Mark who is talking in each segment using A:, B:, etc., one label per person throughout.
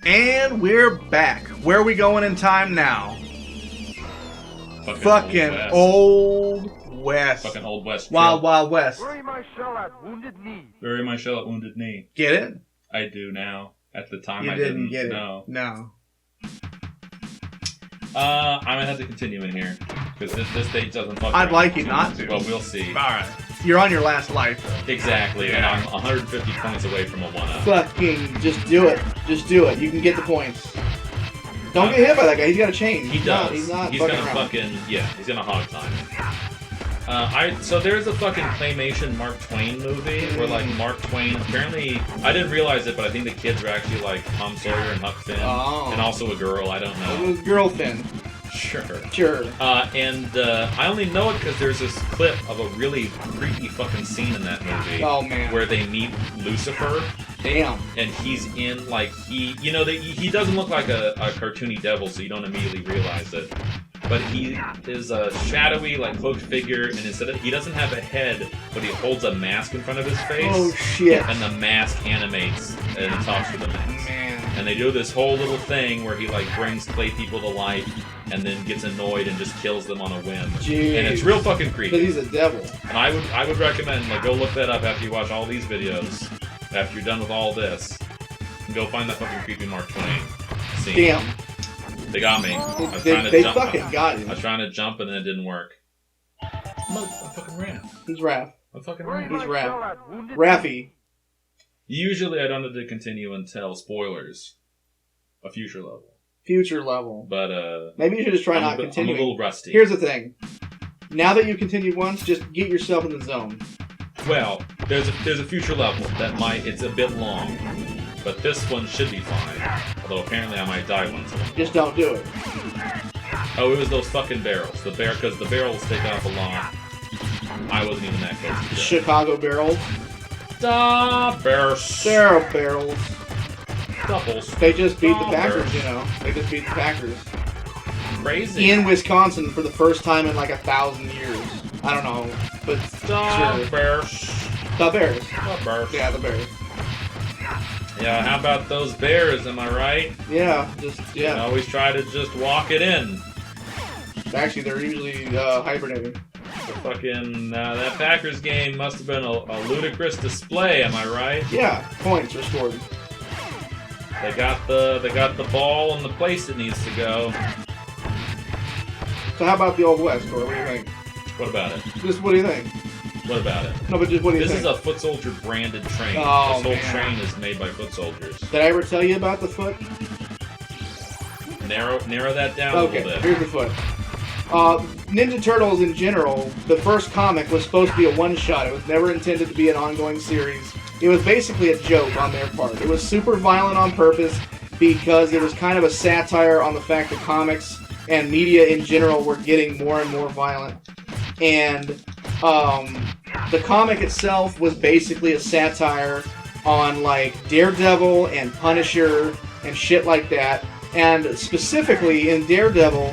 A: And we're back. Where are we going in time now? Fucking Old West.
B: Fucking Old West.
A: Wild Wild West.
C: Bury my shell at Wounded Knee.
B: Bury my shell at Wounded Knee.
A: Get it?
B: I do now. At the time,
A: I
B: didn't
A: get it.
B: No.
A: No.
B: I'm gonna have to continue in here because this stage doesn't fuck.
A: I'd like you not to.
B: Well, we'll see.
A: All right. You're on your last life.
B: Exactly,
A: Yeah.
B: and I'm 150 points away from a 1-up.
A: Fucking just do it. Just do it. You can get the points. Don't get hit by that guy. He's got to change.
B: He does.
A: He's not
B: He's
A: fucking
B: gonna
A: around.
B: he's gonna hog time. So there's a fucking claymation Mark Twain movie where like Mark Twain apparently I didn't realize it, but I think the kids are actually like Tom Sawyer and Huck Finn, and also a girl. I don't know.
A: It was Girl Finn.
B: Sure. And I only know it because there's this clip of a really creepy fucking scene in that movie.
A: Oh man.
B: Where they meet Lucifer.
A: Damn.
B: And he's in like he doesn't look like a cartoony devil, so you don't immediately realize it. But he is a shadowy, like cloaked figure, and instead of, he doesn't have a head, but he holds a mask in front of his face.
A: Oh shit.
B: And the mask animates and talks to the mask.
A: Man.
B: And they do this whole little thing where he like brings clay people to life and then gets annoyed and just kills them on a whim.
A: Jeez.
B: And it's real fucking creepy.
A: But he's a devil.
B: And I would recommend like go look that up after you watch all these videos. After you're done with all this, and go find that fucking creepy Mark Twain scene.
A: Damn.
B: They got me.
A: They fucking got him.
B: I was trying to jump and then it didn't work. I fucking ran.
A: He's Raph.
B: I fucking ran.
A: He's Raph. Raffy.
B: Usually I don't have to continue until spoilers. A future level.
A: Future level.
B: But
A: maybe you should just try not continuing.
B: I'm a little rusty.
A: Here's the thing. Now that you continued once, just get yourself in the zone.
B: Well, there's a future level that it's a bit long, but this one should be fine. Although apparently I might die once.
A: Just don't do it.
B: Oh, it was those fucking barrels. Because the barrels take off a lot. I wasn't even that close to
A: Chicago barrels.
B: Da bears.
A: They're barrels.
B: Doubles.
A: They just beat the Packers, you know. They just beat the Packers.
B: Crazy.
A: In Wisconsin for the first time in like 1,000 years. I don't know, but
B: the Bears.
A: The Bears.
B: The Bears.
A: Yeah, the Bears.
B: Yeah, how about those Bears? Am I right?
A: Yeah,
B: You always try to just walk it in.
A: Actually, they're usually hibernating.
B: The fucking that Packers game must have been a ludicrous display. Am I right?
A: Yeah, points restored.
B: They got the ball in the place it needs to go.
A: So how about the Old West, Corey? What do you think?
B: What about it?
A: Just what do you think?
B: What about it?
A: No, but just what do you think?
B: This is a Foot Soldier branded train.
A: Oh,
B: this whole
A: man.
B: train is made by Foot Soldiers.
A: Did I ever tell you about the Foot?
B: Narrow that down a little bit.
A: Here's the Foot. Ninja Turtles in general, the first comic was supposed to be a one-shot. It was never intended to be an ongoing series. It was basically a joke on their part. It was super violent on purpose because it was kind of a satire on the fact that comics and media in general were getting more and more violent. And the comic itself was basically a satire on like Daredevil and Punisher and shit like that. And specifically in Daredevil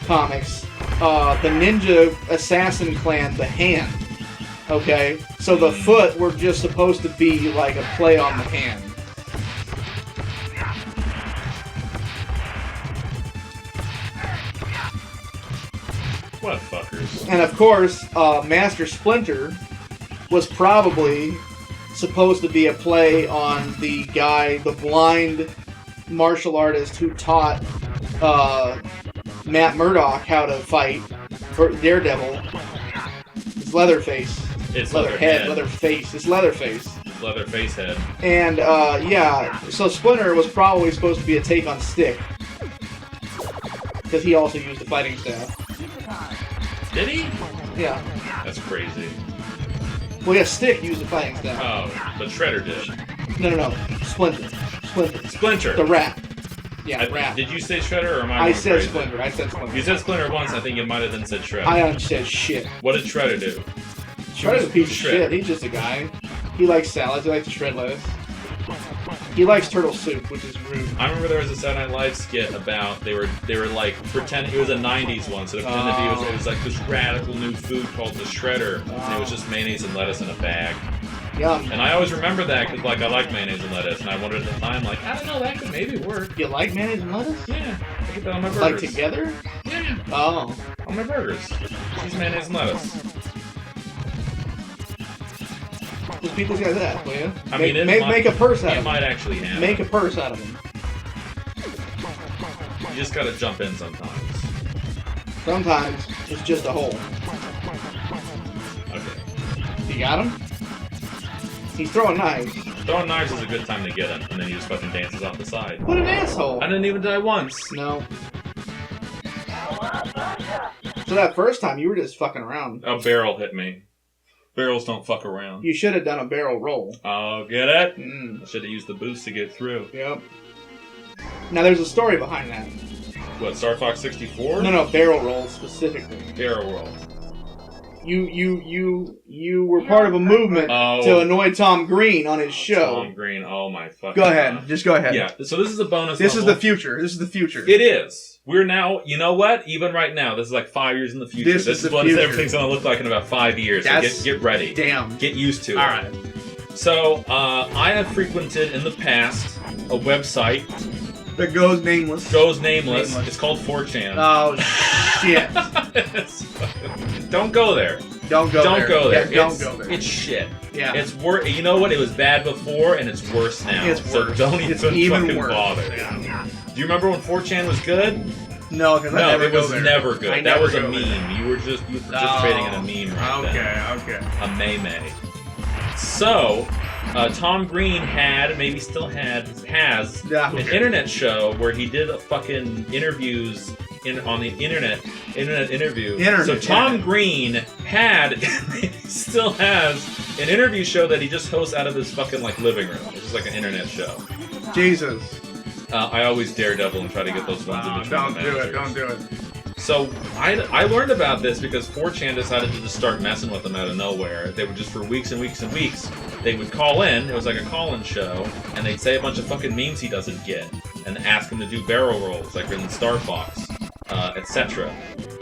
A: comics, the ninja assassin clan, the Hand. Okay? So the Foot were just supposed to be like a play on the Hand.
B: What fuckers?
A: And of course, Master Splinter was probably supposed to be a play on the guy, the blind martial artist who taught Matt Murdock how to fight for Daredevil. It's Leatherface.
B: It's
A: Leatherhead. Leatherface. It's Leatherface.
B: Leatherface head.
A: And yeah, so Splinter was probably supposed to be a take on Stick. Because he also used the fighting staff.
B: Did he?
A: Yeah.
B: That's crazy.
A: Well, yeah, Stick used the fighting staff.
B: Oh, but Shredder did.
A: No. Splinter.
B: Splinter.
A: The rat. Yeah, rat.
B: Did you say Shredder or am I
A: I
B: going
A: said
B: crazy?
A: Splinter. I said Splinter.
B: You said Splinter once. I think you might have then said Shredder.
A: I said shit.
B: What did Shredder do?
A: Shredder's a piece of
B: Shred.
A: shit. He's just a guy. He likes salads. He likes to shred lettuce. He likes turtle soup, which is rude.
B: I remember there was a Saturday Night Live skit about they were like pretending it was a '90s one, so they pretended it was like this radical new food called the Shredder, and it was just mayonnaise and lettuce in a bag.
A: Yum.
B: And I always remember that because, like, I like mayonnaise and lettuce, and I wondered at the time, like, I don't know, that could maybe work.
A: You like mayonnaise and lettuce?
B: Yeah, I get that on my burgers.
A: Like together?
B: Yeah,
A: Oh.
B: on my burgers. Cheese, mayonnaise, and lettuce.
A: Just beat these guys up, will you?
B: I mean,
A: make a purse out of
B: it
A: them.
B: might actually happen.
A: Make a purse out of them.
B: You just gotta jump in sometimes.
A: Sometimes it's just a hole.
B: Okay.
A: You got him? He's throwing knives.
B: Throwing knives is a good time to get him, and then he just fucking dances off the side.
A: What an asshole!
B: I didn't even die once.
A: No. So that first time, you were just fucking around.
B: A barrel hit me. Barrels don't fuck around.
A: You should have done a barrel roll.
B: Oh, get it?
A: Mm.
B: I should have used the boost to get through.
A: Yep. Now there's a story behind that.
B: What, Star Fox 64?
A: No, barrel roll specifically.
B: Barrel roll.
A: You were part of a movement to annoy Tom Green on his show.
B: Tom Green, oh my fucking
A: Go ahead.
B: God.
A: Just go ahead.
B: Yeah, so this is a bonus
A: This
B: level.
A: is the future. This is the future.
B: It is. We're now, you know what? Even right now, this is like 5 years in the future.
A: This is the
B: what
A: future.
B: everything's going to look like in about 5 years. So get ready.
A: Damn.
B: Get used to it.
A: All right.
B: So, I have frequented in the past a website.
A: That goes nameless.
B: Goes nameless. It's called 4chan.
A: Oh, shit.
B: Don't go there.
A: Don't go there. Yeah, don't go there.
B: It's shit.
A: Yeah.
B: It's worse. You know what? It was bad before, and it's worse now.
A: It's worse.
B: So don't even fucking
A: worse.
B: bother.
A: Yeah.
B: Do you remember when 4chan was good?
A: No, because I
B: No,
A: never
B: it
A: go
B: was
A: there.
B: never good.
A: I
B: That
A: never
B: was a
A: go
B: meme.
A: there.
B: You were just participating in a meme right then.
A: Okay.
B: A meme. So, Tom Green maybe still has an internet show where he did fucking interviews on the internet interview. So Tom Green still has an interview show that he just hosts out of his fucking like living room. It's just like an internet show.
A: Jesus.
B: I always daredevil and try to get those ones in between.
A: Don't do it.
B: So I learned about this because 4chan decided to just start messing with them out of nowhere. They would just for weeks and weeks and weeks, they would call in. It was like a call-in show, and they'd say a bunch of fucking memes he doesn't get, and ask him to do barrel rolls like in Star Fox, etc.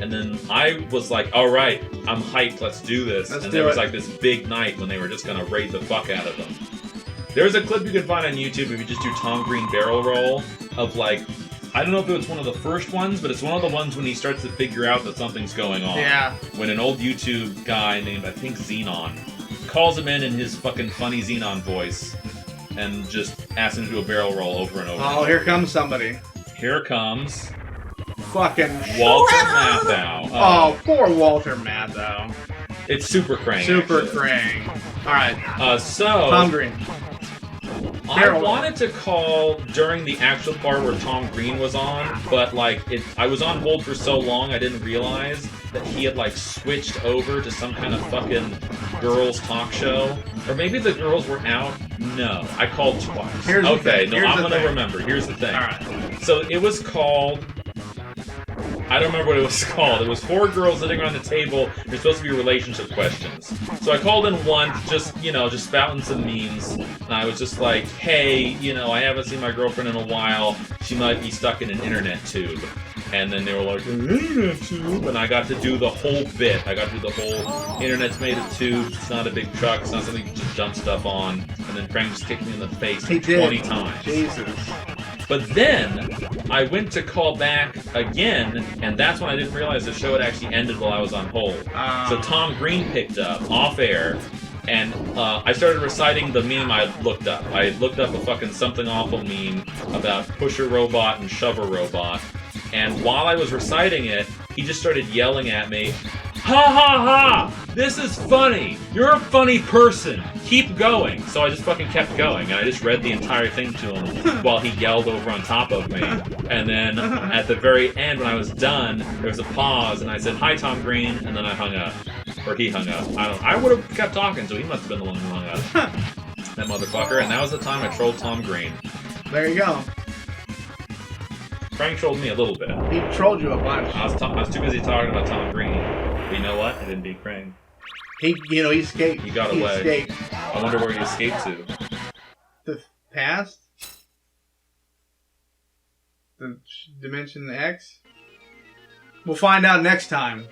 B: And then I was like, all right, I'm hyped. Let's do this. And there was like this big night when they were just gonna raid the fuck out of them. There's a clip you can find on YouTube if you just do Tom Green barrel roll of like. I don't know if it was one of the first ones, but it's one of the ones when he starts to figure out that something's going on.
A: Yeah.
B: When an old YouTube guy named, I think, Xenon, calls him in his fucking funny Xenon voice and just asks him to do a barrel roll over and over.
A: Oh, here comes somebody.
B: Here comes...
A: fucking...
B: Walter Matthau.
A: Oh, poor Walter Matthau.
B: It's Super Krang.
A: Super
B: actually.
A: Krang. Alright.
B: So...
A: Tom Green.
B: I wanted to call during the actual part where Tom Green was on, but like I was on hold for so long I didn't realize that he had like switched over to some kind of fucking girls talk show, or maybe the girls were out. No, I called twice. I'm gonna remember. Here's the thing.
A: All right.
B: So it was called. I don't remember what it was called. It was 4 girls sitting around the table. They're supposed to be relationship questions. So I called in once, just spouting some memes. And I was just like, hey, I haven't seen my girlfriend in a while. She might be stuck in an internet tube. And then they were like, an internet tube? And I got to do the whole bit. I got to do the whole, internet's made of tubes. It's not a big truck. It's not something you can just dump stuff on. And then Frank just kicked me in the face 20 times.
A: Jesus.
B: But then, I went to call back again, and that's when I didn't realize the show had actually ended while I was on hold. So Tom Green picked up, off air, and I started reciting the meme I looked up. I looked up a fucking something awful meme about pusher robot and shover robot, and while I was reciting it, he just started yelling at me, ha ha ha! This is funny! You're a funny person! Keep going! So I just fucking kept going, and I just read the entire thing to him while he yelled over on top of me. And then, at the very end, when I was done, there was a pause, and I said, hi, Tom Green, and then I hung up. Or he hung up. I would have kept talking, so he must have been the one who hung up. That motherfucker. And that was the time I trolled Tom Green.
A: There you go.
B: Frank trolled me a little bit.
A: He trolled you a bunch.
B: I was too busy talking about Tom Green. But you know what? I didn't beat Krang.
A: He escaped.
B: He got away.
A: Escaped.
B: I wonder where he escaped to.
A: The past? The Dimension X? We'll find out next time.